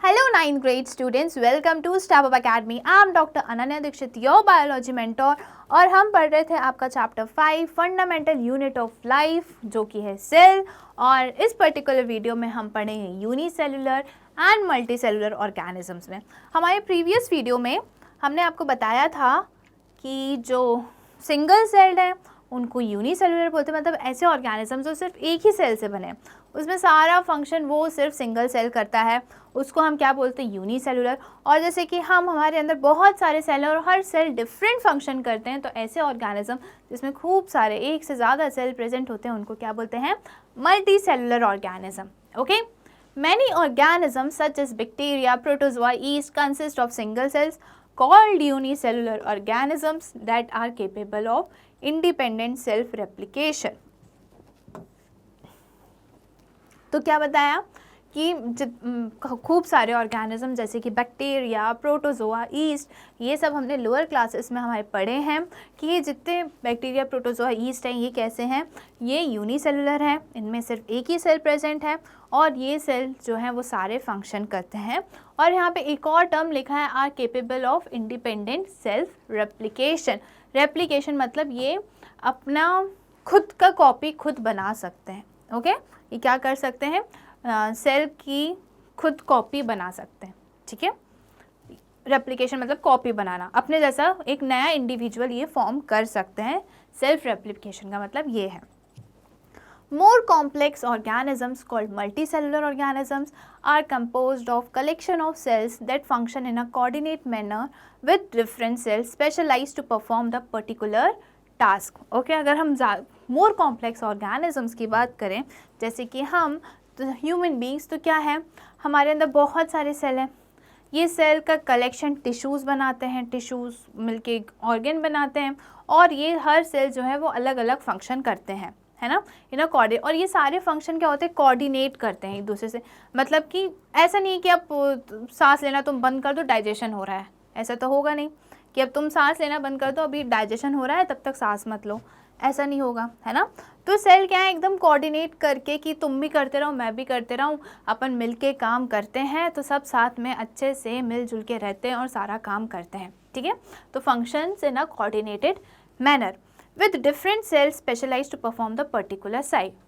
Hello, ninth grade students. Welcome to Step Up Academy. I am Dr. Ananya Dikshit, your biology mentor. और हम पढ़ रहे थे आपका chapter 5 fundamental unit of life जो कि है सेल। और इस पर्टिकुलर वीडियो में हम पढ़ेंगे यूनिसेलुलर एंड मल्टीसेलुलर ऑर्गेनिजम्स में। हमारे प्रीवियस वीडियो में हमने आपको बताया था कि जो सिंगल सेल्ड है उनको यूनिसेलुलर बोलते हैं, मतलब ऐसे ऑर्गेनिजम्स जो सिर्फ एक ही सेल से बने, उसमें सारा फंक्शन वो सिर्फ सिंगल सेल करता है, उसको हम क्या बोलते हैं, यूनिसेलुलर। और जैसे कि हमारे अंदर बहुत सारे सेल हैं और हर सेल डिफरेंट फंक्शन करते हैं, तो ऐसे ऑर्गेनिज्म जिसमें खूब सारे एक से ज़्यादा सेल प्रेजेंट होते हैं उनको क्या बोलते हैं, multi cellular organism. Okay, many organism such as bacteria, protozoa, yeast consist of single cells called unicellular organisms that are capable of independent self replication। तो क्या बताया कि खूब सारे ऑर्गेनिज्म जैसे कि बैक्टीरिया, प्रोटोजोआ, ईस्ट, ये सब हमने लोअर क्लासेस में हमारे पढ़े हैं कि ये जितने बैक्टीरिया, प्रोटोजोआ, ईस्ट हैं ये कैसे हैं, ये यूनिसेलुलर हैं, इनमें सिर्फ एक ही सेल प्रेजेंट है और ये सेल जो हैं वो सारे फंक्शन करते हैं। और यहाँ पे एक और टर्म लिखा है, are capable of independent self replication. Replication मतलब ये अपना खुद का कॉपी खुद बना सकते हैं। ओके, ये क्या कर सकते हैं, सेल की खुद कॉपी बना सकते हैं। ठीक है, रेप्लिकेशन मतलब कॉपी बनाना, अपने जैसा एक नया इंडिविजुअल ये फॉर्म कर सकते हैं। सेल्फ रेप्लिकेशन का मतलब ये है। More complex organisms called multicellular organisms are composed of collection of cells that function in a coordinate manner with different cells specialized to perform the particular task। Okay, अगर हम more complex organisms की बात करें, जैसे कि हम human beings, तो क्या है, हमारे अंदर बहुत सारे सेल हैं। ये सेल का कलेक्शन टिश्यूज़ बनाते हैं, टिश्यूज़ मिलके ऑर्गन बनाते हैं और ये हर सेल जो है वो अलग अलग फंक्शन करते हैं, है ना, इन कोऑर्डिनेट। और ये सारे फंक्शन क्या होते हैं, कोऑर्डिनेट करते हैं एक दूसरे से। मतलब कि ऐसा नहीं कि अब सांस लेना तुम बंद कर दो डाइजेशन हो रहा है, ऐसा तो होगा नहीं कि अब तुम सांस लेना बंद कर दो, अभी डाइजेशन हो रहा है तब तक सांस मत लो, ऐसा नहीं होगा, है ना। तो सेल क्या है, एकदम कोऑर्डिनेट करके कि तुम भी करते रहो मैं भी करते रहूँ, अपन मिलके काम करते हैं, तो सब साथ में अच्छे से मिलजुल के रहते हैं और सारा काम करते हैं। ठीक है, तो functions in a coordinated manner with different cells specialized to perform the particular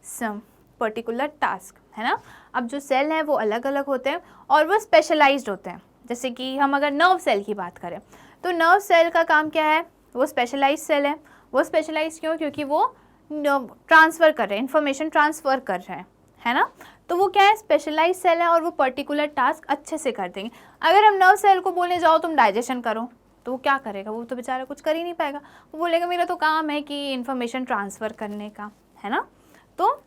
some particular task, है ना। अब जो सेल हैं वो अलग अलग होते हैं और वो स्पेशलाइज्ड होते हैं। जैसे कि हम अगर नर्व सेल की बात करें तो नर्व सेल का काम क्या है, वो स्पेशलाइज्ड सेल है। वो स्पेशलाइज्ड क्यों, क्योंकि वो ट्रांसफ़र कर रहे हैं, इंफॉर्मेशन ट्रांसफ़र कर रहे हैं, है ना। तो वो क्या है, स्पेशलाइज्ड सेल है और वो पर्टिकुलर टास्क अच्छे से कर देंगे। अगर हम नर्व सेल को बोलने जाओ तुम डाइजेशन करो, तो वो क्या करेगा, वो तो बेचारा कुछ कर ही नहीं पाएगा। वो बोलेगा मेरा तो काम है कि इन्फॉर्मेशन ट्रांसफ़र करने का, है ना। तो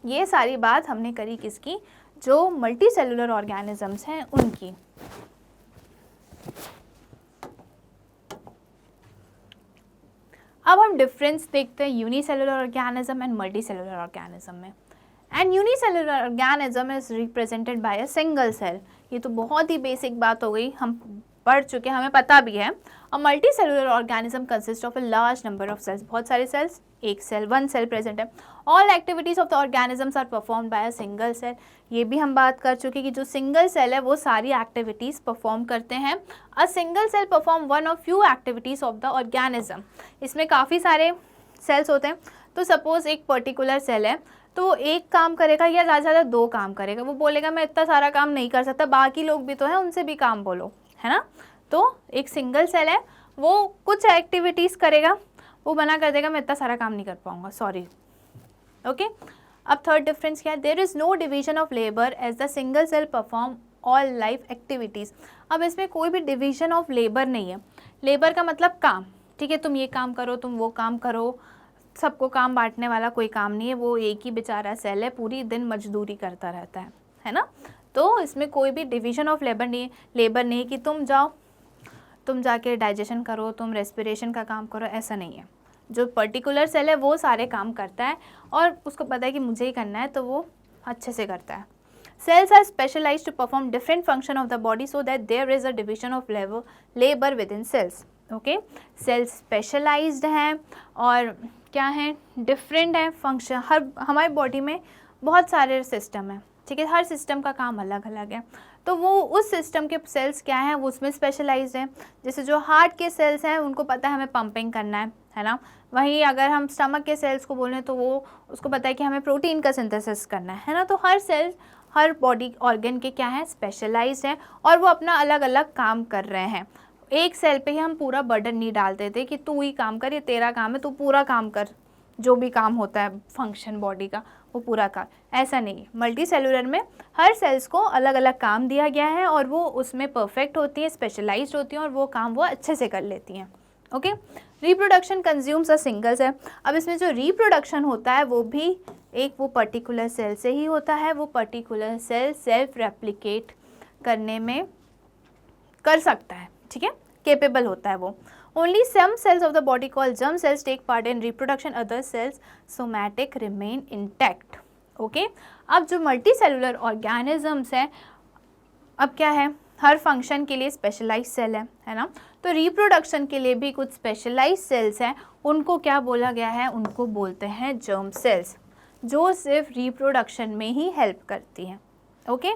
ये सारी बात हमने करी किसकी, जो मल्टी सेलुलर ऑर्गेनिजम्स हैं उनकी। अब हम डिफरेंस देखते हैं unicellular organism and multi cellular organism में। And unicellular organism is represented by a single cell. ये तो बहुत ही बेसिक बात हो गई, हम पढ़ चुके हैं, हमें पता भी है। A multi cellular organism consist of a large number of cells, बहुत सारे सेल्स, एक सेल, वन सेल प्रेजेंट है। All activities of the organisms are perform by a single cell. ये भी हम बात कर चुके कि जो सिंगल सेल है वो सारी एक्टिविटीज परफॉर्म करते हैं। A single cell perform one of few activities of the organism. इसमें काफ़ी सारे सेल्स होते हैं, तो सपोज एक पर्टिकुलर सेल है तो एक काम करेगा या ज़्यादा से ज़्यादा दो काम करेगा। वो बोलेगा मैं इतना सारा काम नहीं कर सकता, बाकी लोग भी तो हैं उनसे भी काम बोलो, है ना। तो एक सिंगल सेल है, वो कुछ एक्टिविटीज़ करेगा, वो मना कर देगा मैं इतना सारा काम नहीं कर पाऊंगा, सॉरी। ओके, अब थर्ड डिफरेंस क्या है, there is no division of labour as the single cell perform all life activities. अब इसमें कोई भी डिवीजन ऑफ लेबर नहीं है। लेबर का मतलब काम, ठीक है, तुम ये काम करो, तुम वो काम करो, सबको काम बांटने वाला कोई काम नहीं है। वो एक ही बेचारा सेल है, पूरी दिन मजदूरी करता रहता है ना। तो इसमें कोई भी डिवीजन ऑफ लेबर नहीं है कि तुम जाओ, तुम जाके डाइजेशन करो, तुम रेस्पिरेशन का काम करो, ऐसा नहीं है। जो पर्टिकुलर सेल है वो सारे काम करता है और उसको पता है कि मुझे ही करना है, तो वो अच्छे से करता है। Cells are specialized to perform different function of the body so that there is a division of labour within cells. Okay, cells specialized हैं और क्या है, डिफरेंट है फंक्शन। हर हमारी बॉडी में बहुत सारे सिस्टम है, ठीक है, हर सिस्टम का काम अलग अलग है, तो वो उस सिस्टम के सेल्स क्या हैं वो उसमें स्पेशलाइज्ड हैं। जैसे जो हार्ट के सेल्स हैं उनको पता है हमें पंपिंग करना है ना। वहीं अगर हम स्टमक के सेल्स को बोलें तो वो उसको पता है कि हमें प्रोटीन का सिंथेसिस करना है ना। तो हर सेल हर बॉडी ऑर्गन के क्या है, स्पेशलाइज्ड हैं और वो अपना अलग अलग काम कर रहे हैं। एक सेल पे ही हम पूरा बर्डन नहीं डाल देते कि तू ही काम कर, ये तेरा काम है, तू पूरा काम कर, जो भी काम होता है फंक्शन बॉडी का वो पूरा काम, ऐसा नहीं है। मल्टी सेलुलर में हर सेल्स को अलग अलग काम दिया गया है और वो उसमें परफेक्ट होती हैं, स्पेशलाइज्ड होती हैं और वो काम वो अच्छे से कर लेती हैं। Okay, reproduction consumes a single cell. अब इसमें जो रिप्रोडक्शन होता है वो भी एक वो पर्टिकुलर सेल से ही होता है। वो पर्टिकुलर सेल सेल्फ रेप्लिकेट करने में कर सकता है, ठीक है, केपेबल होता है वो। Only some cells of the body called germ cells take part in reproduction, other cells somatic remain intact. Okay? अब जो मल्टी सेलुलर ऑर्गेनिजम्स हैं, अब क्या है, हर फंक्शन के लिए स्पेशलाइज सेल है ना। तो रिप्रोडक्शन के लिए भी कुछ स्पेशलाइज सेल्स हैं, उनको क्या बोला गया है, उनको बोलते हैं जर्म सेल्स, जो सिर्फ रिप्रोडक्शन में ही हेल्प करती हैं। Okay,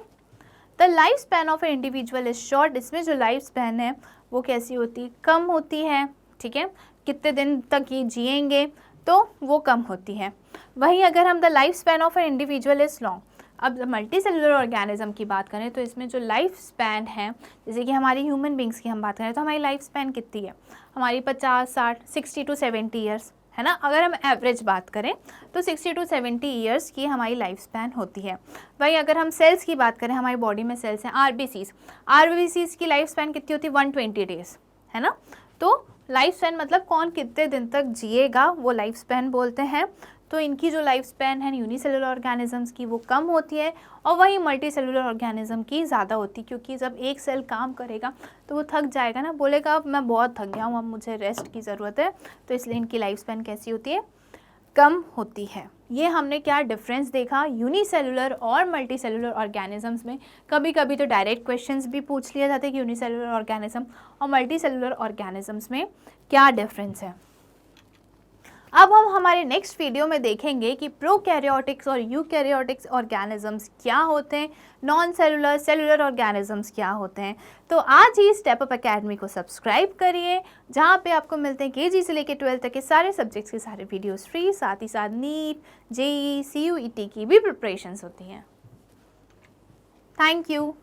the life span of A individual is short. इसमें जो लाइफ स्पैन है वो कैसी होती है, कम होती है, ठीक है, कितने दिन तक ये जिएंगे तो वो कम होती है। वहीं अगर हम the life span of an individual is long, अब मल्टी सेलुलर ऑर्गेनिज्म की बात करें तो इसमें जो लाइफ स्पैन है, जैसे कि हमारी ह्यूमन बींग्स की हम बात करें तो हमारी लाइफ स्पैन कितनी है, हमारी 50, 60, 60 to 70 ईयर्स है ना। अगर हम एवरेज बात करें तो 60 to 70 ईयर्स की हमारी लाइफ स्पैन होती है। वहीं अगर हम सेल्स की बात करें, हमारी बॉडी में सेल्स हैं आरबीसीज की लाइफ स्पैन कितनी होती है, 120 डेज है ना। तो लाइफ स्पैन मतलब कौन कितने दिन तक जिएगा वो लाइफ स्पैन बोलते हैं। तो इनकी जो लाइफ स्पैन है यूनिसेलुलर ऑर्गेनिजम्स की वो कम होती है और वहीं मल्टी सेलुलर ऑर्गेनिज्म की ज़्यादा होती है, क्योंकि जब एक सेल काम करेगा तो वो थक जाएगा ना, बोलेगा अब मैं बहुत थक गया हूँ, अब मुझे रेस्ट की ज़रूरत है। तो इसलिए इनकी लाइफ स्पैन कैसी होती है, कम होती है। ये हमने क्या डिफरेंस देखा यूनिसेलुलर और मल्टी सेलुलर ऑर्गेनिजम्स में। कभी कभी तो डायरेक्ट क्वेश्चंस भी पूछ लिया जाता है कि यूनिसेलुलर ऑर्गेनिज्म और मल्टी सेलुलर ऑर्गेनिजम्स में क्या डिफरेंस है। अब हम हमारे नेक्स्ट वीडियो में देखेंगे कि प्रोकैरियोटिक्स और यूकैरियोटिक्स ऑर्गेनिजम्स क्या होते हैं, नॉन सेलुलर सेलुलर ऑर्गेनिजम्स क्या होते हैं। तो आज ही स्टेप अप एकेडमी को सब्सक्राइब करिए, जहाँ पे आपको मिलते हैं केजी से लेकर 12 तक के सारे सब्जेक्ट्स के सारे वीडियोस फ्री, साथ ही साथ नीट, जेईई, CUET की भी प्रिपरेशंस होती हैं। Thank you.